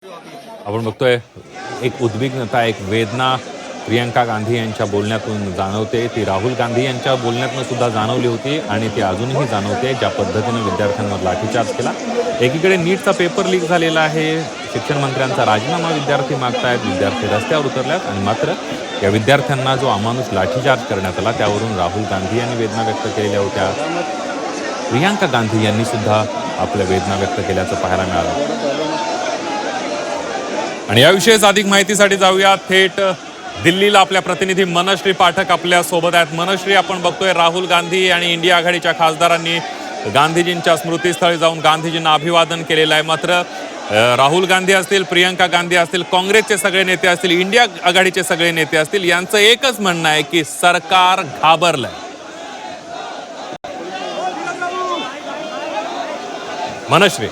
आपण बघतोय एक उद्विग्नता, एक वेदना प्रियंका गांधी यांच्या बोलण्यातून जाणवते. ती राहुल गांधी यांच्या बोलण्यातून सुद्धा जाणवली होती आणि ती अजूनही जाणवते, ज्या पद्धतीने विद्यार्थ्यांवर लाठीचार्ज केला. एकीकडे नीटचा पेपर लीक झालेला आहे, शिक्षण मंत्र्यांचा राजीनामा विद्यार्थी मागतायत, विद्यार्थी रस्त्यावर उतरल्यात आणि मात्र या विद्यार्थ्यांना जो अमानुष लाठीचार्ज करण्यात आला त्यावरून राहुल गांधी यांनी वेदना व्यक्त केलेल्या होत्या. प्रियंका गांधी यांनी सुद्धा आपल्या वेदना व्यक्त केल्याचं पाहायला मिळालं. आणि याविषयीच अधिक माहितीसाठी जाऊया थेट दिल्लीला. आपल्या प्रतिनिधी मनश्री पाठक आपल्या सोबत आहेत. मनश्री, आपण बघतोय राहुल गांधी आणि इंडिया आघाडीच्या खासदारांनी गांधीजींच्या स्मृतीस्थळी जाऊन गांधीजींना अभिवादन केलेलं आहे. मात्र राहुल गांधी असतील, प्रियंका गांधी असतील, काँग्रेसचे सगळे नेते असतील, इंडिया आघाडीचे सगळे नेते असतील, यांचं एकच म्हणणं आहे की सरकार घाबरलंय. मनश्री,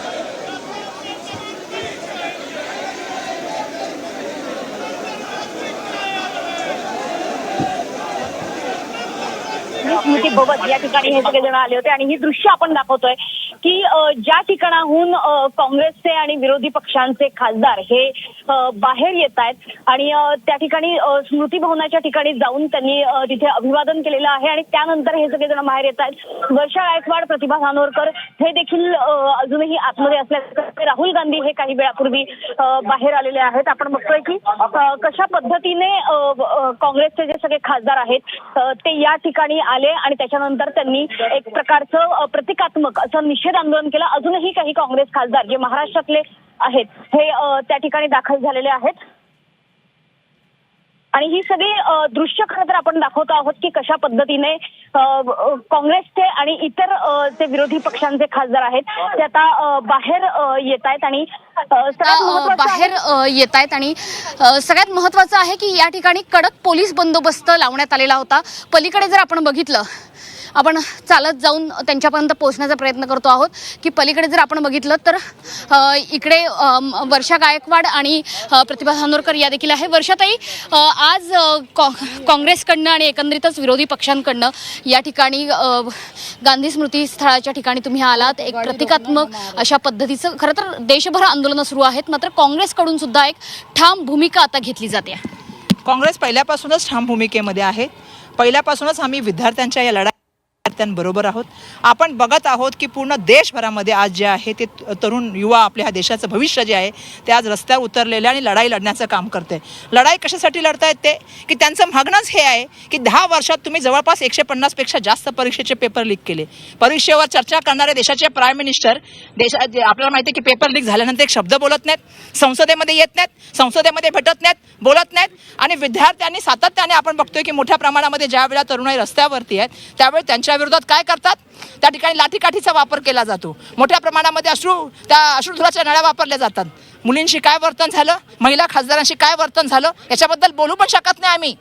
स्मृती भवन या ठिकाणी हे सगळेजण आले होते आणि ही दृश्य आपण दाखवतोय की ज्या ठिकाणाहून काँग्रेसचे आणि विरोधी पक्षांचे खासदार हे बाहेर येत आहेत आणि त्या ठिकाणी स्मृती भवनाच्या ठिकाणी जाऊन त्यांनी तिथे अभिवादन केलेलं आहे आणि त्यानंतर हे सगळेजण बाहेर येत आहेत. वर्षा गायकवाड, प्रतिभा धानोरकर हे देखील अजूनही आतमध्ये असल्याचे, राहुल गांधी हे काही वेळापूर्वी बाहेर आलेले आहेत. आपण बघतोय की कशा पद्धतीने काँग्रेसचे जे सगळे खासदार आहेत ते या ठिकाणी आले आणि त्याच्यानंतर त्यांनी एक प्रकारचं प्रतिकात्मक असं निषेध आंदोलन केलं. अजूनही काही काँग्रेस खासदार जे महाराष्ट्रातले आहेत हे त्या ठिकाणी दाखल झालेले आहेत आणि ही सगळी दृश्य खरं तर आपण दाखवतो आहोत की कशा पद्धतीने काँग्रेसचे आणि इतर जे विरोधी पक्षांचे खासदार आहेत ते आता बाहेर येत आहेत आणि सगळ्यात महत्त्वाचं आहे की या ठिकाणी कडक पोलीस बंदोबस्त लावण्यात आलेला होता. पलीकडे जर आपण बघितलं, आपण चालत जाऊन त्यांच्यापर्यंत पोहोचण्याचा प्रयत्न करतो आहोत की पलीकडे जर आपण बघितलं तर इकडे वर्षा गायकवाड आणि प्रतिभा धानोरकर या देखील आहे. वर्षाताई, आज काँग्रेसकडनं आणि एकंदरीतच विरोधी पक्षांकडनं या ठिकाणी गांधी स्मृती स्थळाच्या ठिकाणी तुम्ही आलात. एक प्रतिकात्मक अशा पद्धतीचं खरं तर देशभर आंदोलनं सुरू आहेत, मात्र काँग्रेसकडून सुद्धा एक ठाम भूमिका आता घेतली जाते. काँग्रेस पहिल्यापासूनच ठाम भूमिकेमध्ये आहे. पहिल्यापासूनच आम्ही विद्यार्थ्यांच्या या बरोबर आहोत. आपण बघत आहोत की पूर्ण देशभरामध्ये आज जे आहे ते तरुण युवा आपल्या ह्या देशाचं भविष्य जे आहे ते आज रस्त्यावर उतरलेले आणि लढाई लढण्याचं काम करते. लढाई कशासाठी लढतायत ते की त्यांचं मागणंच हे आहे की 10 वर्षात तुम्ही जवळपास 150 पेक्षा जास्त परीक्षेचे पेपर लीक केले. परीक्षेवर चर्चा करणारे देशाचे प्राईम मिनिस्टर आपल्याला माहिती आहे की पेपर लीक झाल्यानंतर एक शब्द बोलत नाहीत, संसदेमध्ये येत नाहीत, संसदेमध्ये भेटत नाहीत, बोलत नाहीत आणि विद्यार्थ्यांनी सातत्याने आपण बघतोय की मोठ्या प्रमाणामध्ये ज्या वेळा तरुणाई रस्त्यावरती आहेत त्यावेळी त्यांच्या विरोधात काय करतात, त्या ठिकाणी लाठीकाठीचा वापर केला जातो. मोठ्या प्रमाणामध्ये अश्रुधुराच्या नळ्या वापरल्या जातात. मुलींशी काय वर्तन झालं, महिला खासदारांशी काय वर्तन झालं याच्याबद्दल बोलू पण शकत नाही आम्ही.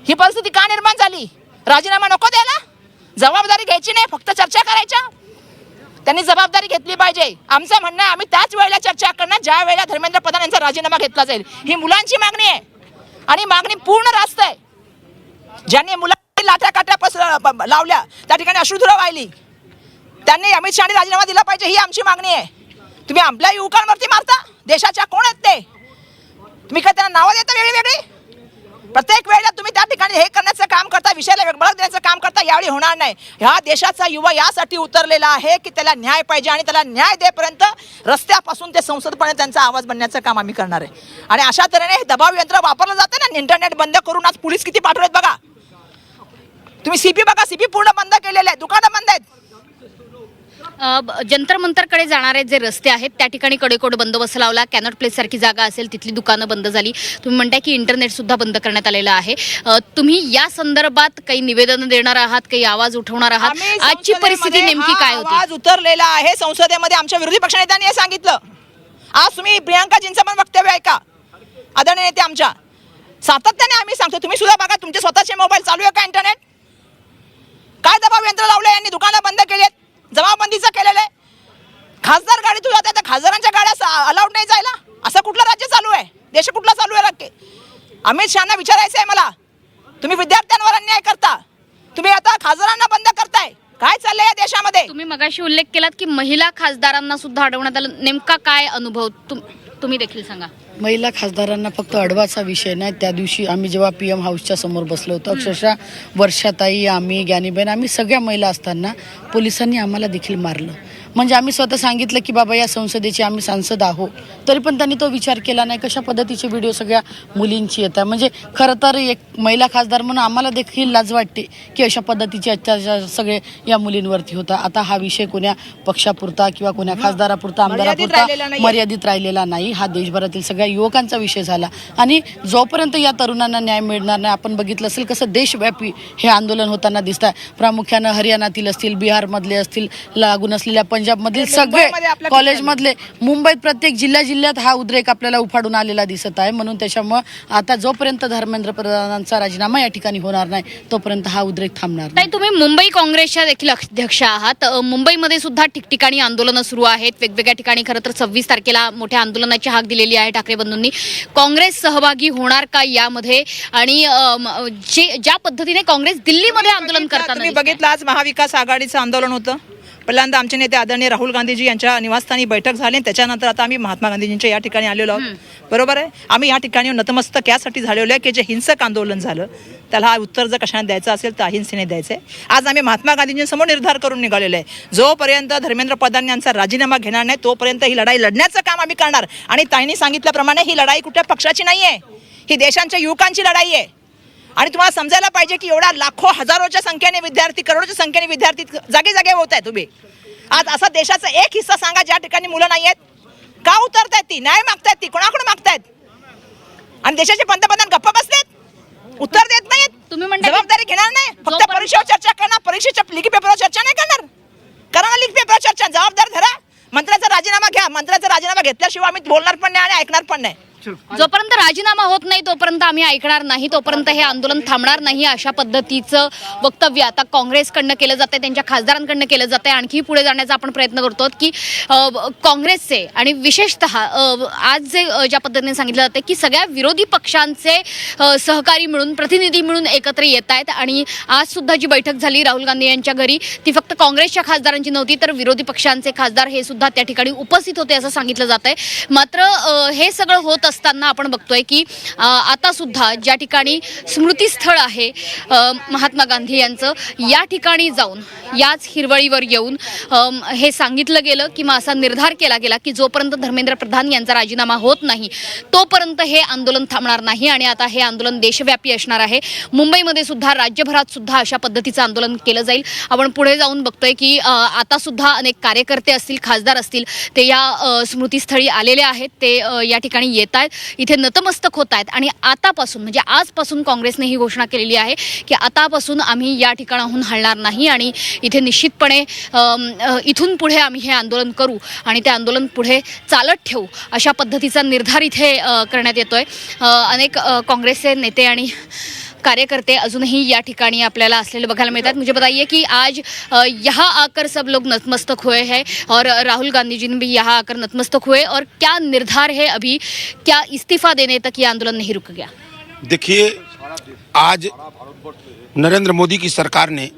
ही परिस्थिती का निर्माण झाली? राजीनामा नको द्यायला? जबाबदारी घ्यायची नाही, फक्त चर्चा करायच्या? त्यांनी जबाबदारी घेतली पाहिजे. आमचं म्हणणं आहे आम्ही त्याच वेळेला चर्चा करणार ज्या वेळेला धर्मेंद्र प्रधान यांचा राजीनामा घेतला जाईल. ही मुलांची मागणी आहे आणि मागणी पूर्ण रास्त आहे. ज्यांनी लाठ्या काट्या लावल्या त्या ठिकाणी अश्रुधुरा वाहिली, त्यांनी अमित शहानी राजीनामा दिला पाहिजे, ही आमची मागणी आहे. तुम्ही आपल्या युवकांवरती मारता, देशाच्या कोण आहेत ते? तुम्ही काय त्यांना नावं देता वेगळी? प्रत्येक वेळेला तुम्ही त्या ठिकाणी हे करण्याचं काम करता, विषयाला वेगळं देण्याचं काम करता. यावेळी होणार नाही. ह्या देशाचा युवा यासाठी उतरलेला आहे की त्याला न्याय पाहिजे आणि त्याला न्याय देपर्यंत रस्त्यापासून ते संसदपर्यंत त्यांचा आवाज बनण्याचं काम आम्ही करणार आहे. आणि अशा तऱ्हेने हे दबाव यंत्र वापरलं जातं ना. इंटरनेट बंद करून आज पोलीस किती पाठवलेत बघा. तुम्ही सीपी बघा, सीपी पूर्ण बंद केलेले आहेत, दुकानं बंद आहेत. जंतर मंतरकडे जाणारे जे रस्ते आहेत त्या ठिकाणी कडेकोट बंदोबस्त लावला. कॅनॉट प्लेस सारखी जागा असेल तिथली दुकानं बंद झाली. तुम्ही म्हणताय की इंटरनेट सुद्धा बंद करण्यात आलेलं आहे. तुम्ही या संदर्भात काही निवेदन देणार आहात, काही आवाज उठवणार आहात? आजची परिस्थिती नेमकी काय होती? आवाज उतरलेला आहे संसदेमध्ये. आमच्या विरोधी पक्षनेत्यांनी हे सांगितलं. आज तुम्ही प्रियंकाजींचं पण वक्तव्य ऐका, आदरणीय नेते आमच्या. सातत्याने आम्ही सांगतो, तुम्ही सुद्धा बघा तुमचे स्वतःचे मोबाईल चालू आहे का इंटरनेट? काय दबाव यंत्र लावलं यांनी? दुकानं बंद केलेत, जमावबंदीचं केलेलं आहे. खासदार गाडीतून जाते तर खासदारांच्या गाड्या अलाउड नाही जायला? असं कुठलं राज्य चालू आहे? देश कुठला चालू आहे? राज्य अमित शहाना विचारायचं आहे मला, तुम्ही विद्यार्थ्यांवर अन्याय करता, तुम्ही आता खासदारांना बंद करताय, काय चाललंय या देशामध्ये? तुम्ही मगाशी उल्लेख केलात की महिला खासदारांना सुद्धा अडवण्यात आलं, नेमका काय अनुभव? तुम्ही देखील सांगा. महिला खासदारांना फक्त अडवाचा विषय नाही. त्या दिवशी आम्ही जेव्हा PM हाऊसच्या समोर बसलो होतो, अक्षरशः वर्षाताई, आम्ही, ज्ञानीबेन, आम्ही सगळ्या महिला असताना पोलिसांनी आम्हाला देखील मारलं. म्हणजे आम्ही स्वतः सांगितलं की बाबा या संसदेचे आम्ही सांसद आहोत, तरी पण त्यांनी तो विचार केला नाही. कशा पद्धतीचे व्हिडिओ सगळ्या मुलींची येतात. म्हणजे खरं तर एक महिला खासदार म्हणून आम्हाला देखील लाज वाटते की अशा पद्धतीचे अत्याचार सगळे या मुलींवरती होता. आता हा विषय कोण्या पक्षापुरता किंवा कोण्या खासदारापुरता, आमदारापुरता मर्यादित राहिलेला नाही. हा देशभरातील सगळ्या युवकांचा विषय झाला. आणि जोपर्यंत या तरुणांना न्याय मिळणार नाही, आपण बघितलं असेल कसं देशव्यापी हे आंदोलन होताना दिसत आहे. प्रामुख्यानं हरियाणातील असतील, बिहारमधले असतील, लागून असलेल्या पंजाबमधील सगळे कॉलेजमधले, मुंबईत प्रत्येक जिल्ह्यात हा उद्रेक आपल्याला उफाडून आलेला दिसत आहे. म्हणून त्याच्यामुळे आता जोपर्यंत धर्मेंद्र प्रधानांचा राजीनामा या ठिकाणी होणार नाही तोपर्यंत हा उद्रेक थांबणार नाही. ताई, तुम्ही मुंबई काँग्रेसच्या देखील अध्यक्ष आहात. मुंबईमध्ये सुद्धा ठिकठिकाणी आंदोलनं सुरू आहेत. वेगवेगळ्या ठिकाणी खरं तर 26 तारखेला मोठ्या आंदोलनाची हाक दिलेली आहे ठाकरे बंधूंनी. काँग्रेस सहभागी होणार का यामध्ये? आणि ज्या पद्धतीने काँग्रेस दिल्लीमध्ये आंदोलन करताना तुम्ही बघितलं, आज महाविकास आघाडीचं आंदोलन होतं. पहिल्यांदा आमचे नेते आदरणीय राहुल गांधीजी यांच्या निवासस्थानी बैठक झाली. त्याच्यानंतर आता आम्ही महात्मा गांधीजींच्या या ठिकाणी आलेलो आहोत. बरोबर आहे. आम्ही या ठिकाणी नतमस्तक यासाठी झालेलो आहे की जे हिंसक आंदोलन झालं त्याला हा उत्तर जर कशाने द्यायचं असेल तर अहिंसेने द्यायचं आहे. आज आम्ही महात्मा गांधीजींसमोर निर्धार करून निघालेलो आहे. जोपर्यंत धर्मेंद्र प्रधान यांचा राजीनामा घेणार नाही तोपर्यंत ही लढाई लढण्याचं काम आम्ही करणार. आणि ताईंनी सांगितल्याप्रमाणे ही लढाई कुठल्या पक्षाची नाही आहे, ही देशांच्या युवकांची लढाई आहे. आणि तुम्हाला समजायला पाहिजे की एवढा लाखो हजारोच्या संख्येने विद्यार्थी, करोडोच्या संख्येने विद्यार्थी जागे जागे होत आहेत उभे. आज असा देशाचा एक हिस्सा सांगा ज्या ठिकाणी मुलं नाही आहेत. का उतरतायत ती? न्याय मागतायत ती, कोणाकडे मागतायत? आणि देशाचे पंतप्रधान गप्पा बसलेत, उत्तर देत नाहीत. तुम्ही म्हणता जबाबदारी घेणार नाही. फक्त परीक्षेवर चर्चा करणार, परीक्षेच्या लिखी पेपरवर चर्चा नाही करणार. करा ना लिखी पेपरवर चर्चा, जबाबदार धरा. मंत्र्याचा राजीनामा घ्या. मंत्र्याचा राजीनामा घेतल्याशिवाय आम्ही बोलणार पण नाही आणि ऐकणार पण नाही. जोपर्यंत राजीनामा होत नाही तोपर्यंत आम्ही ऐकणार नाही, तोपर्यंत हे आंदोलन थांबणार नाही, अशा पद्धतीचं वक्तव्य आता काँग्रेसकडनं केलं जातंय, त्यांच्या खासदारांकडनं केलं जातंय. आणखी पुढे जाण्याचा आपण प्रयत्न करतो की काँग्रेसचे आणि विशेषतः आज जे ज्या पद्धतीने सांगितलं जातं की सगळ्या विरोधी पक्षांचे सहकारी मिळून, प्रतिनिधी मिळून एकत्र येत आहेत. आणि आज सुद्धा जी बैठक झाली राहुल गांधी यांच्या घरी ती फक्त काँग्रेसच्या खासदारांची नव्हती तर विरोधी पक्षांचे खासदार हे सुद्धा त्या ठिकाणी उपस्थित होते असं सांगितलं जात आहे. मात्र हे सगळं होत असताना आपण बघतोय की आता सुद्धा ज्या ठिकाणी स्मृतीस्थळ आहे महात्मा गांधी यांचं, या ठिकाणी जाऊन याच हिरवळीवर येऊन हे सांगितलं गेलं किंवा असा निर्धार केला गेला की जोपर्यंत धर्मेंद्र प्रधान यांचा राजीनामा होत नाही तोपर्यंत हे आंदोलन थांबणार नाही. आणि आता हे आंदोलन देशव्यापी असणार आहे. मुंबईमध्ये सुद्धा, राज्यभरात सुद्धा अशा पद्धतीचं आंदोलन केलं जाईल. आपण पुढे जाऊन बघतोय की आता सुद्धा अनेक कार्यकर्ते असतील, खासदार असतील, ते या स्मृतीस्थळी आलेले आहेत. ते या ठिकाणी येत आहेत, इथे नतमस्तक होत आहेत. आणि आतापासून म्हणजे आजपासून काँग्रेसने ही घोषणा केलेली आहे की आतापासून आम्ही या ठिकाणाहून हलणार नाही आणि इथे निश्चितपणे इथून पुढे आम्ही हे आंदोलन करू आणि ते आंदोलन पुढे चालत ठेवू, अशा पद्धतीचा निर्धार इथे करण्यात येतोय. अनेक काँग्रेसचे नेते आणि कार्यकर्ते अजूनही या ठिकाणी आपल्याला असलेले बघायला मिळतात. मुझे बताइए कि आज यहाँ आकर सब लोग नतमस्तक हुए हैं और राहुल गांधी जी ने भी यहाँ आकर नतमस्तक हुए, और क्या निर्धार है अभी, क्या इस्तीफा देने तक ये आंदोलन नहीं रुक गया? देखिए, आज नरेंद्र मोदी की सरकार ने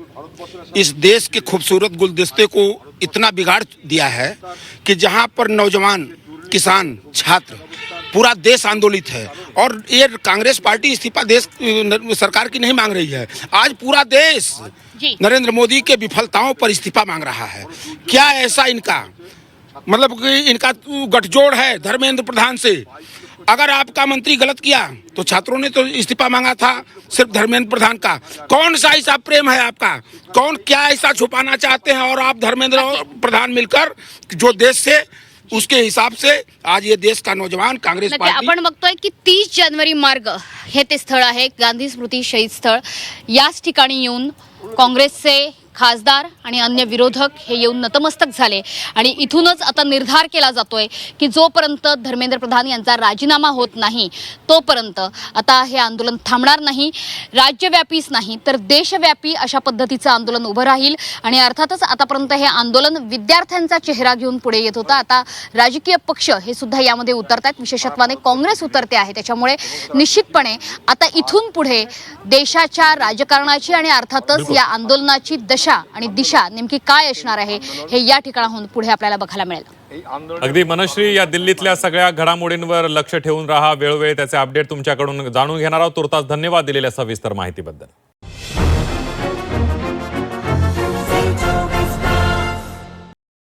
इस देश के खूबसूरत गुलदस्ते को इतना बिगाड़ दिया है कि जहाँ पर नौजवान, किसान, छात्र, पूरा देश आंदोलित है. और ये कांग्रेस पार्टी इस्तीफा देश सरकार की नहीं मांग रही है. आज पूरा देश नरेंद्र मोदी के विफलताओं पर इस्तीफा मांग रहा है. क्या ऐसा इनका मतलब कि इनका गठजोड़ है धर्मेंद्र प्रधान से? अगर आपका मंत्री गलत किया तो छात्रों ने तो इस्तीफा मांगा था सिर्फ धर्मेंद्र प्रधान का. कौन सा ऐसा प्रेम है आपका? कौन क्या ऐसा छुपाना चाहते हैं? और आप धर्मेंद्र प्रधान मिलकर जो देश से उसके हिसाब से आज ये देश का नौजवान काँग्रेस पार्टी. आपण बघतोय की 30 जानेवारी मार्ग हे ते स्थळ आहे, गांधी स्मृती शहीद स्थळ. याच ठिकाणी येऊन काँग्रेसचे खासदार आणि अन्य विरोधक हे येऊन नतमस्तक झाले. आणि इथूनच आता निर्धार केला जातोय की जोपर्यंत धर्मेंद्र प्रधान यांचा राजीनामा होत नाही तोपर्यंत आता हे आंदोलन थांबणार नाही. राज्यव्यापीच नाही तर देशव्यापी अशा पद्धतीचं आंदोलन उभं राहील. आणि अर्थातच आतापर्यंत हे आंदोलन विद्यार्थ्यांचा चेहरा घेऊन पुढे येत होतं. आता राजकीय पक्ष हे सुद्धा यामध्ये उतरत आहेत, विशेषत्वाने काँग्रेस उतरते आहे. त्याच्यामुळे निश्चितपणे आता इथून पुढे देशाच्या राजकारणाची आणि अर्थातच या आंदोलनाची आणि दिशा नेमकी काय असणार आहे हे या ठिकाणाहून पुढे आपल्याला बघायला मिळेल. अगदी मनश्री, या दिल्लीतल्या सगळ्या घडामोडींवर लक्ष ठेवून राहा, वेळोवेळी त्याचे अपडेट तुमच्याकडून जाणून घेणार आहोत. तुर्तास धन्यवाद दिलेल्या सविस्तर माहितीबद्दल.